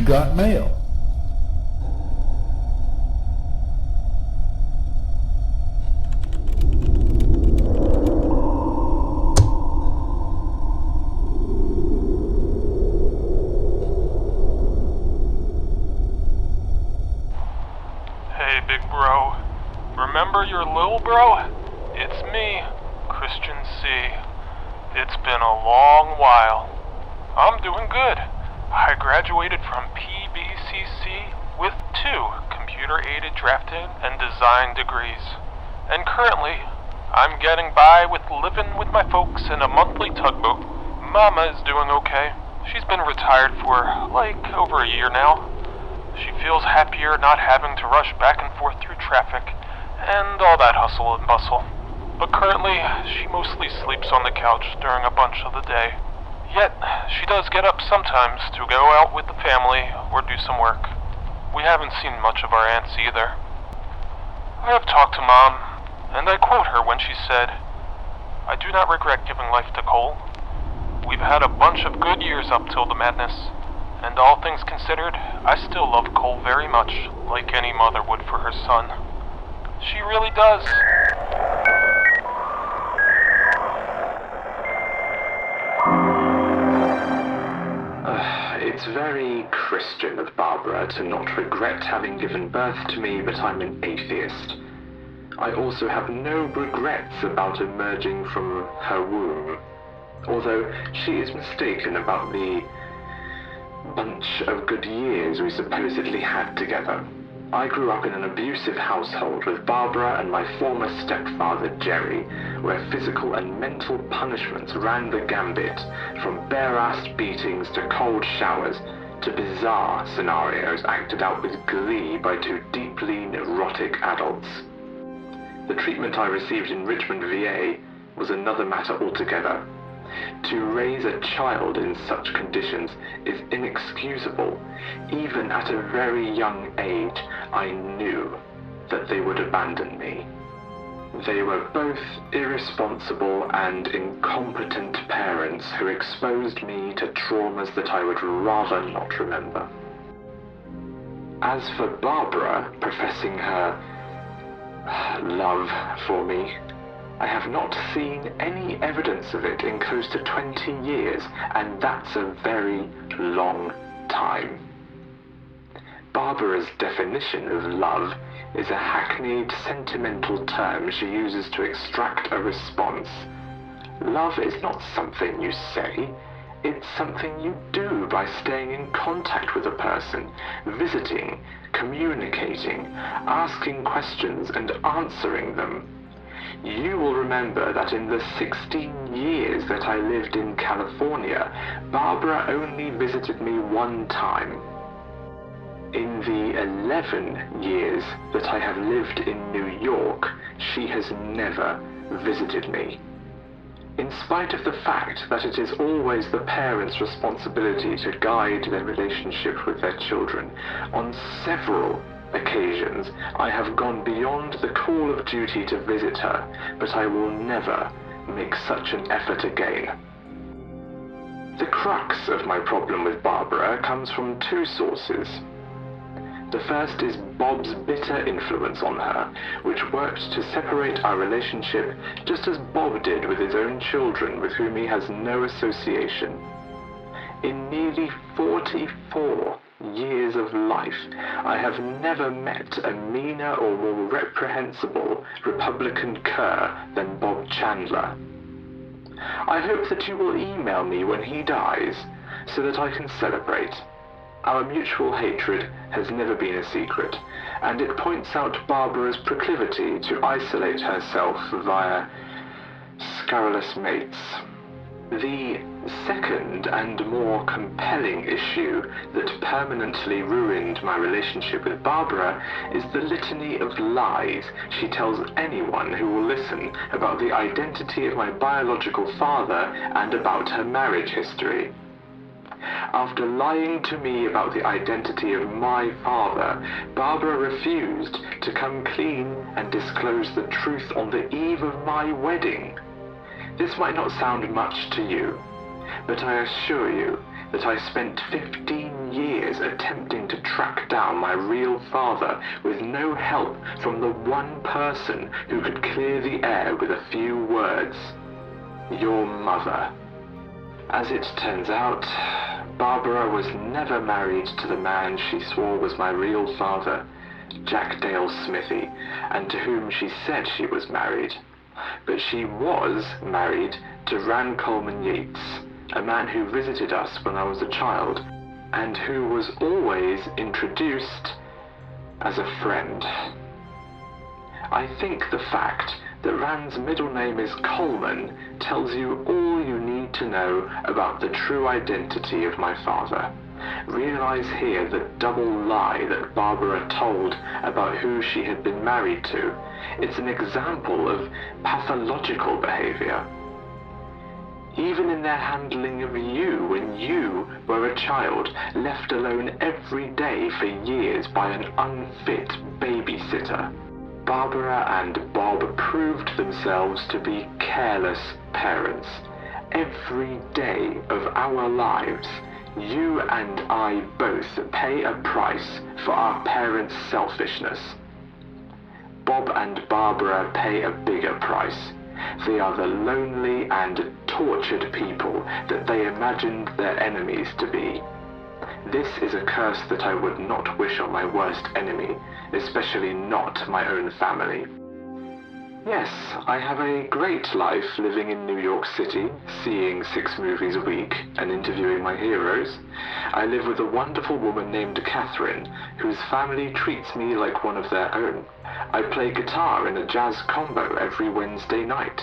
You've got mail. Hey, big bro. Remember your little bro? It's me, Christian C. It's been a long while. I'm doing good. I graduated from PBCC with 2 computer-aided drafting and design degrees. And currently, I'm getting by with living with my folks in a monthly tugboat. Mama is doing okay. She's been retired for, over a year now. She feels happier not having to rush back and forth through traffic and all that hustle and bustle. But currently, she mostly sleeps on the couch during a bunch of the day. Yet, she does get up sometimes to go out with the family or do some work. We haven't seen much of our aunts either. I have talked to Mom, and I quote her when she said, "I do not regret giving life to Cole. We've had a bunch of good years up till the madness, and all things considered, I still love Cole very much, like any mother would for her son." She really does. It's very Christian of Barbara to not regret having given birth to me, but I'm an atheist. I also have no regrets about emerging from her womb, although she is mistaken about the bunch of good years we supposedly had together. I grew up in an abusive household with Barbara and my former stepfather Jerry, where physical and mental punishments ran the gambit, from bare-assed beatings to cold showers to bizarre scenarios acted out with glee by 2 deeply neurotic adults. The treatment I received in Richmond, VA was another matter altogether. To raise a child in such conditions is inexcusable. Even at a very young age, I knew that they would abandon me. They were both irresponsible and incompetent parents who exposed me to traumas that I would rather not remember. As for Barbara professing her love for me, I have not seen any evidence of it in close to 20 years, and that's a very long time. Barbara's definition of love is a hackneyed, sentimental term she uses to extract a response. Love is not something you say, it's something you do by staying in contact with a person, visiting, communicating, asking questions and answering them. You will remember that in the 16 years that I lived in California, Barbara only visited me 1 time. In the 11 years that I have lived in New York, she has never visited me. In spite of the fact that it is always the parents' responsibility to guide their relationship with their children, on several occasions I have gone beyond the call of duty to visit her, but I will never make such an effort again. The crux of my problem with Barbara comes from 2 sources. The first is Bob's bitter influence on her, which worked to separate our relationship just as Bob did with his own children with whom he has no association. In nearly 44 years of life, I have never met a meaner or more reprehensible Republican cur than Bob Chandler. I hope that you will email me when he dies, so that I can celebrate. Our mutual hatred has never been a secret, and it points out Barbara's proclivity to isolate herself via scurrilous mates. The second and more compelling issue that permanently ruined my relationship with Barbara is the litany of lies she tells anyone who will listen about the identity of my biological father and about her marriage history. After lying to me about the identity of my father, Barbara refused to come clean and disclose the truth on the eve of my wedding. This might not sound much to you, but I assure you that I spent 15 years attempting to track down my real father with no help from the one person who could clear the air with a few words. Your mother. As it turns out, Barbara was never married to the man she swore was my real father, Jack Dale Smithy, and to whom she said she was married. But she was married to Ran Coleman Yates, a man who visited us when I was a child, and who was always introduced as a friend. I think the fact that Ran's middle name is Coleman tells you all you need to know about the true identity of my father. Realize here the double lie that Barbara told about who she had been married to. It's an example of pathological behavior. Even in their handling of you when you were a child, left alone every day for years by an unfit babysitter, Barbara and Bob proved themselves to be careless parents. Every day of our lives, you and I both pay a price for our parents' selfishness. Bob and Barbara pay a bigger price. They are the lonely and tortured people that they imagined their enemies to be. This is a curse that I would not wish on my worst enemy, especially not my own family. Yes, I have a great life living in New York City, seeing 6 movies a week and interviewing my heroes. I live with a wonderful woman named Catherine, whose family treats me like one of their own. I play guitar in a jazz combo every Wednesday night.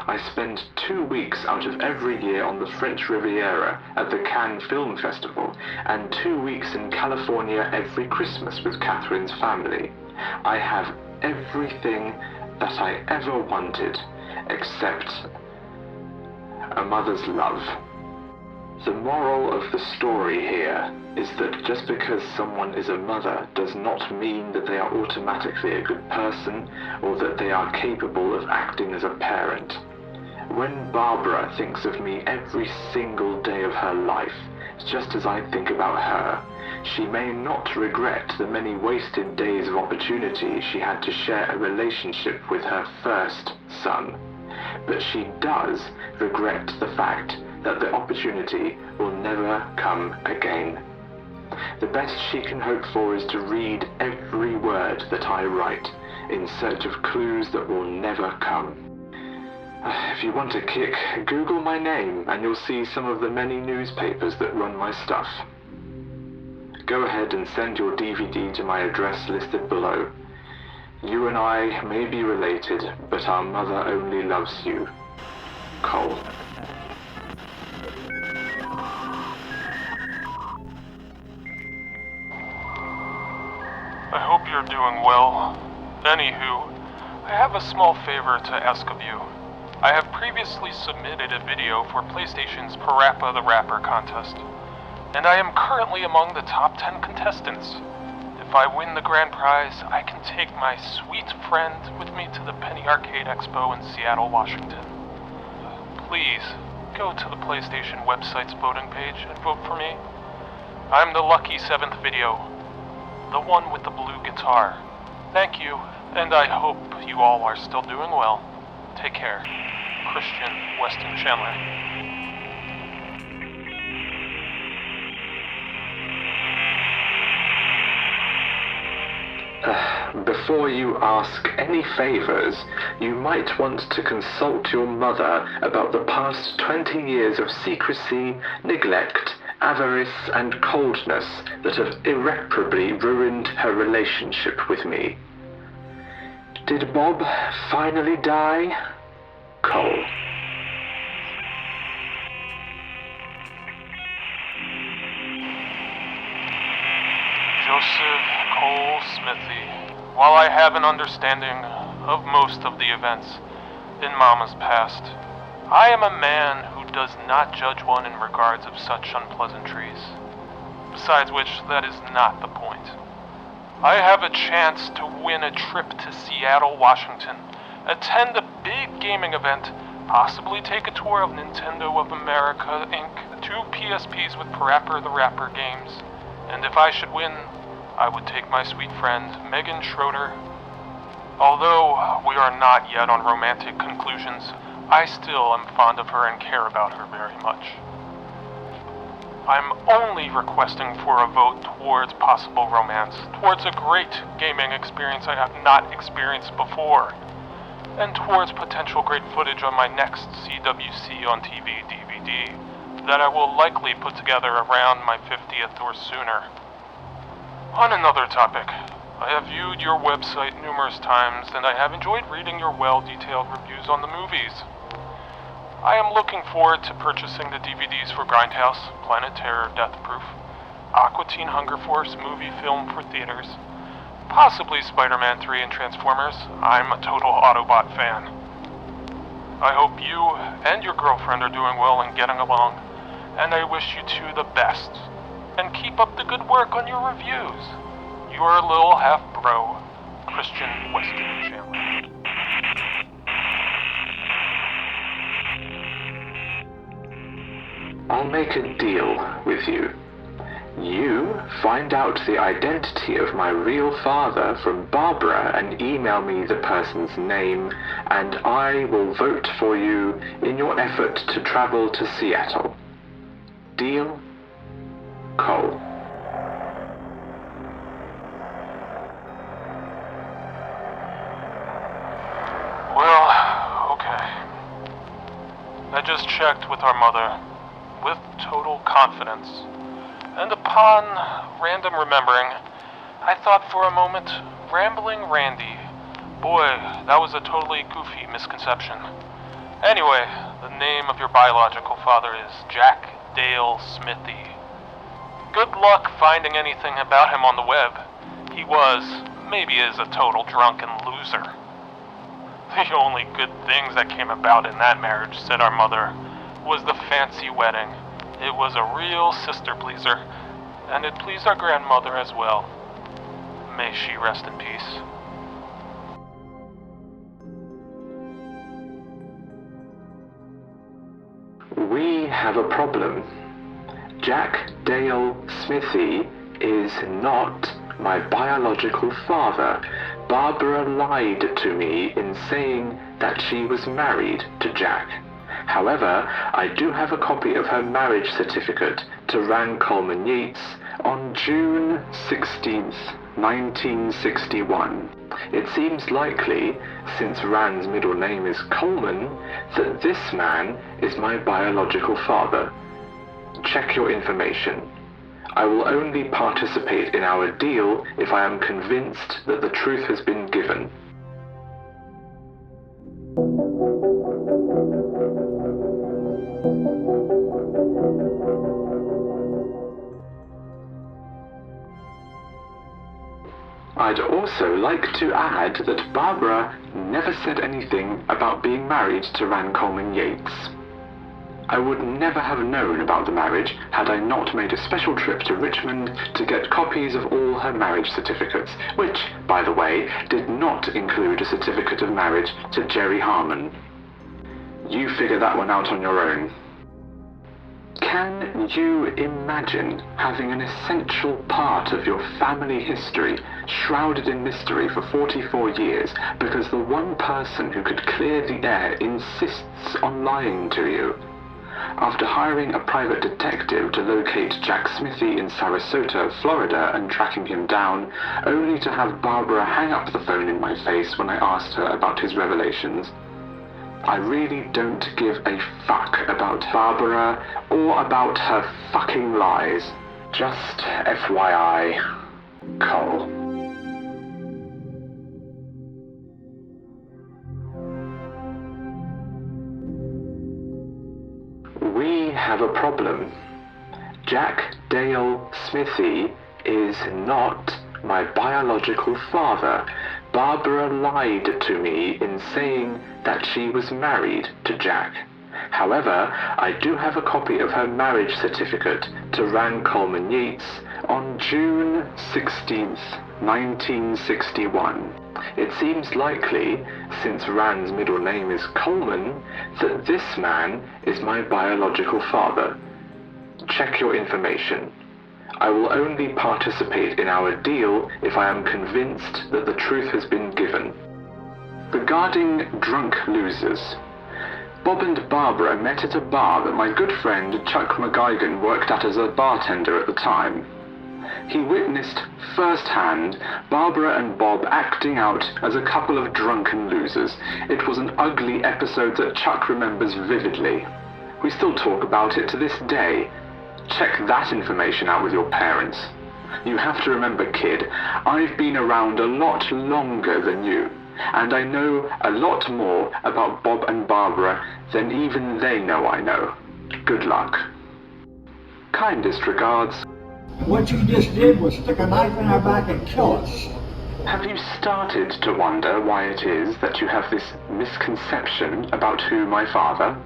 I spend 2 weeks out of every year on the French Riviera at the Cannes Film Festival, and 2 weeks in California every Christmas with Catherine's family. I have everything that I ever wanted, except a mother's love. The moral of the story here is that just because someone is a mother does not mean that they are automatically a good person or that they are capable of acting as a parent. When Barbara thinks of me every single day of her life, just as I think about her, she may not regret the many wasted days of opportunity she had to share a relationship with her first son, but she does regret the fact that the opportunity will never come again. The best she can hope for is to read every word that I write in search of clues that will never come. If you want a kick, Google my name and you'll see some of the many newspapers that run my stuff. Go ahead and send your DVD to my address listed below. You and I may be related, but our mother only loves you. Cole. I hope you're doing well. Anywho, I have a small favor to ask of you. I have previously submitted a video for PlayStation's Parappa the Rapper contest, and I am currently among the top 10 contestants. If I win the grand prize, I can take my sweet friend with me to the Penny Arcade Expo in Seattle, Washington. Please, go to the PlayStation website's voting page and vote for me. I'm the lucky 7th video, the one with the blue guitar. Thank you, and I hope you all are still doing well. Take care. Christian Weston Chandler. Before you ask any favors, you might want to consult your mother about the past 20 years of secrecy, neglect, avarice, and coldness that have irreparably ruined her relationship with me. Did Bob finally die? Cole. Joseph Cole Smithy. While I have an understanding of most of the events in Mama's past, I am a man who does not judge one in regards of such unpleasantries. Besides which, that is not the point. I have a chance to win a trip to Seattle, Washington, attend a big gaming event, possibly take a tour of Nintendo of America, Inc., 2 PSPs with Parappa the Rapper games, And if I should win, I would take my sweet friend, Megan Schroeder. Although we are not yet on romantic conclusions, I still am fond of her and care about her very much. I'm only requesting for a vote towards possible romance, towards a great gaming experience I have not experienced before, and towards potential great footage on my next CWC on TV DVD that I will likely put together around my 50th or sooner. On another topic, I have viewed your website numerous times and I have enjoyed reading your well-detailed reviews on the movies. I am looking forward to purchasing the DVDs for Grindhouse, Planet Terror, Death Proof, Aqua Teen Hunger Force movie film for theaters, possibly Spider-Man 3 and Transformers. I'm a total Autobot fan. I hope you and your girlfriend are doing well and getting along, and I wish you two the best. And keep up the good work on your reviews. Your little half-bro, Christian Weston Chandler. I'll make a deal with you. You find out the identity of my real father from Barbara and email me the person's name, and I will vote for you in your effort to travel to Seattle. Deal? Cole. Well, okay. I just checked with our mother, with total confidence, and upon random remembering, I thought for a moment, Rambling Randy. Boy, that was a totally goofy misconception. Anyway, the name of your biological father is Jack Dale Smithy. Good luck finding anything about him on the web. He was, maybe is a total drunken loser. The only good things that came about in that marriage, said our mother, was the fancy wedding. It was a real sister-pleaser, and it pleased our grandmother as well. May she rest in peace. We have a problem. Jack Dale Smithy is not my biological father. Barbara lied to me in saying that she was married to Jack. However, I do have a copy of her marriage certificate to Ran Coleman Yates on June 16th, 1961. It seems likely, since Ran's middle name is Coleman, that this man is my biological father. Check your information. I will only participate in our deal if I am convinced that the truth has been given. I'd also like to add that Barbara never said anything about being married to Ran Coleman Yates. I would never have known about the marriage had I not made a special trip to Richmond to get copies of all her marriage certificates, which, by the way, did not include a certificate of marriage to Jerry Harmon. You figure that one out on your own. Can you imagine having an essential part of your family history shrouded in mystery for 44 years because the one person who could clear the air insists on lying to you? After hiring a private detective to locate Jack Smithy in Sarasota, Florida, and tracking him down, only to have Barbara hang up the phone in my face when I asked her about his revelations. I really don't give a fuck about Barbara or about her fucking lies. Just FYI, Cole. We have a problem. Jack Dale Smithy is not my biological father. Barbara lied to me in saying that she was married to Jack. However, I do have a copy of her marriage certificate to Ran Coleman Yates on June 16th, 1961. It seems likely, since Ran's middle name is Coleman, that this man is my biological father. Check your information. I will only participate in our deal if I am convinced that the truth has been given. Regarding drunk losers, Bob and Barbara met at a bar that my good friend Chuck McGuigan worked at as a bartender at the time. He witnessed firsthand Barbara and Bob acting out as a couple of drunken losers. It was an ugly episode that Chuck remembers vividly. We still talk about it to this day. Check that information out with your parents. You have to remember, kid, I've been around a lot longer than you, and I know a lot more about Bob and Barbara than even they know I know. Good luck. Kindest regards. What you just did was stick a knife in our back and kill us. Have you started to wonder why it is that you have this misconception about who my father?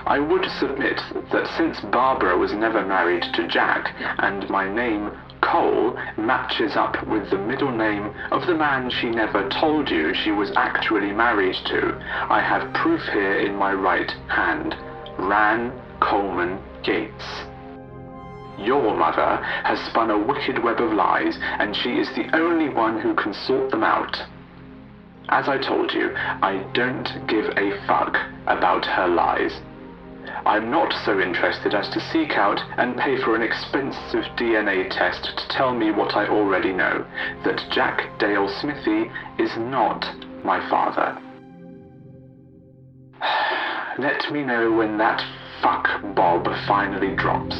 I would submit that since Barbara was never married to Jack, and my name, Cole, matches up with the middle name of the man she never told you she was actually married to, I have proof here in my right hand. Ran Coleman Gates. Your mother has spun a wicked web of lies, and she is the only one who can sort them out. As I told you, I don't give a fuck about her lies. I'm not so interested as to seek out and pay for an expensive DNA test to tell me what I already know, that Jack Dale Smithy is not my father. Let me know when that fuck Bob finally drops.